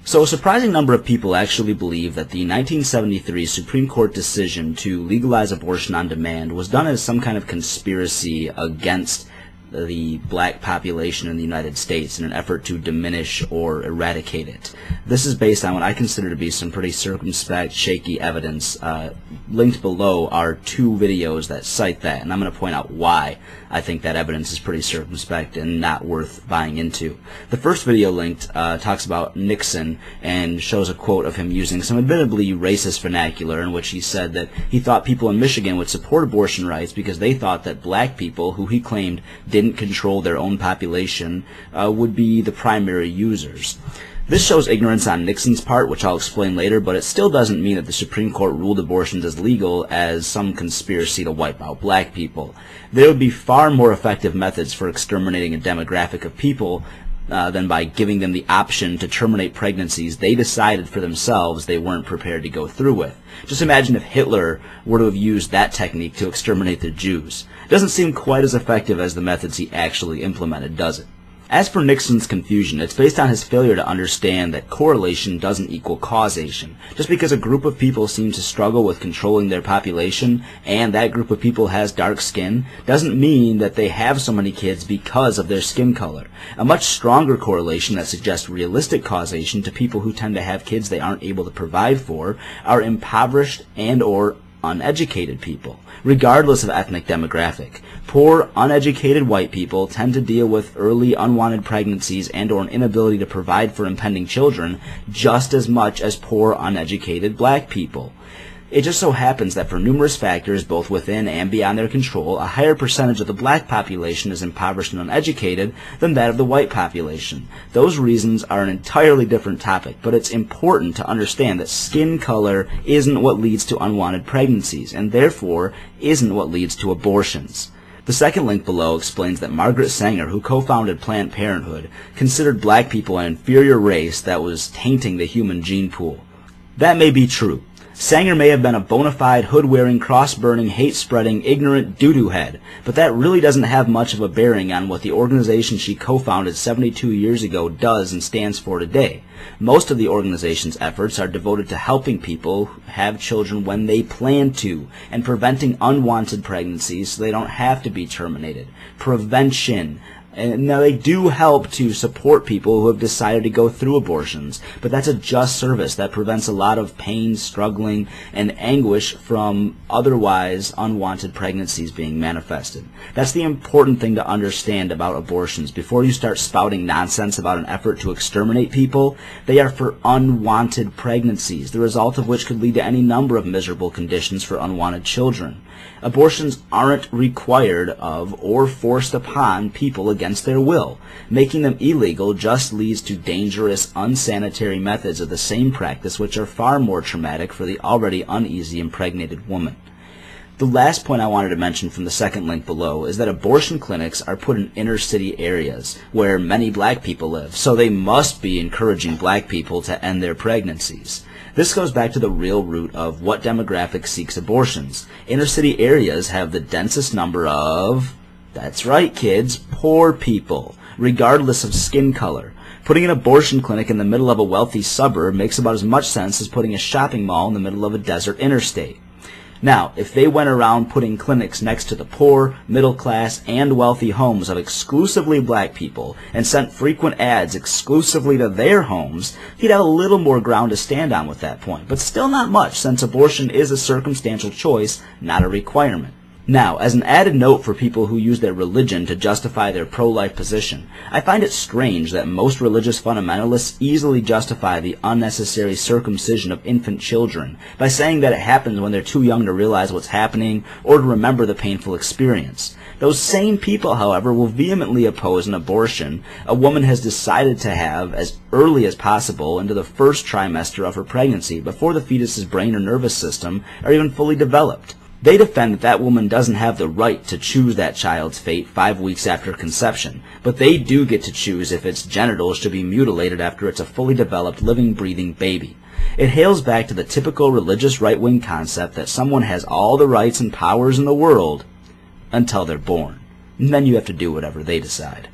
So a surprising number of people actually believe that the 1973 Supreme Court decision to legalize abortion on demand was done as some kind of conspiracy against the black population in the United States in an effort to diminish or eradicate it. This is based on what I consider to be some pretty circumspect, shaky evidence. Linked below are two videos that cite that, and I'm going to point out why I think that evidence is pretty circumspect and not worth buying into. The first video linked talks about Nixon and shows a quote of him using some admittedly racist vernacular in which he said that he thought people in Michigan would support abortion rights because they thought that black people, who he claimed didn't control their own population, would be the primary users. This shows ignorance on Nixon's part, which I'll explain later, but it still doesn't mean that the Supreme Court ruled abortions as legal as some conspiracy to wipe out black people. There would be far more effective methods for exterminating a demographic of people than by giving them the option to terminate pregnancies they decided for themselves they weren't prepared to go through with. Just imagine if Hitler were to have used that technique to exterminate the Jews. It doesn't seem quite as effective as the methods he actually implemented, does it? As for Nixon's confusion, it's based on his failure to understand that correlation doesn't equal causation. Just because a group of people seems to struggle with controlling their population, and that group of people has dark skin, doesn't mean that they have so many kids because of their skin color. A much stronger correlation that suggests realistic causation to people who tend to have kids they aren't able to provide for are impoverished and/or uneducated people, regardless of ethnic demographic. Poor, uneducated white people tend to deal with early unwanted pregnancies and/or an inability to provide for impending children just as much as poor, uneducated black people. It just so happens that for numerous factors, both within and beyond their control, a higher percentage of the black population is impoverished and uneducated than that of the white population. Those reasons are an entirely different topic, but it's important to understand that skin color isn't what leads to unwanted pregnancies, and therefore isn't what leads to abortions. The second link below explains that Margaret Sanger, who co-founded Planned Parenthood, considered black people an inferior race that was tainting the human gene pool. That may be true. Sanger may have been a bona fide, hood-wearing, cross-burning, hate-spreading, ignorant doo-doo head, but that really doesn't have much of a bearing on what the organization she co-founded 72 years ago does and stands for today. Most of the organization's efforts are devoted to helping people have children when they plan to, and preventing unwanted pregnancies so they don't have to be terminated. Prevention. And now they do help to support people who have decided to go through abortions, but that's a just service that prevents a lot of pain, struggling, and anguish from otherwise unwanted pregnancies being manifested. That's the important thing to understand about abortions. Before you start spouting nonsense about an effort to exterminate people, they are for unwanted pregnancies, the result of which could lead to any number of miserable conditions for unwanted children. Abortions aren't required of or forced upon people against their will. Making them illegal just leads to dangerous, unsanitary methods of the same practice, which are far more traumatic for the already uneasy impregnated woman. The last point I wanted to mention from the second link below is that abortion clinics are put in inner city areas where many black people live, so they must be encouraging black people to end their pregnancies. This goes back to the real root of what demographic seeks abortions. Inner city areas have the densest number of, that's right kids, poor people, regardless of skin color. Putting an abortion clinic in the middle of a wealthy suburb makes about as much sense as putting a shopping mall in the middle of a desert interstate. Now, if they went around putting clinics next to the poor, middle class, and wealthy homes of exclusively black people and sent frequent ads exclusively to their homes, he'd have a little more ground to stand on with that point, but still not much, since abortion is a circumstantial choice, not a requirement. Now, as an added note for people who use their religion to justify their pro-life position, I find it strange that most religious fundamentalists easily justify the unnecessary circumcision of infant children by saying that it happens when they're too young to realize what's happening or to remember the painful experience. Those same people, however, will vehemently oppose an abortion a woman has decided to have as early as possible into the first trimester of her pregnancy, before the fetus's brain or nervous system are even fully developed. They defend that that woman doesn't have the right to choose that child's fate 5 weeks after conception, but they do get to choose if its genitals should be mutilated after it's a fully developed, living, breathing baby. It hails back to the typical religious right-wing concept that someone has all the rights and powers in the world until they're born. And then you have to do whatever they decide.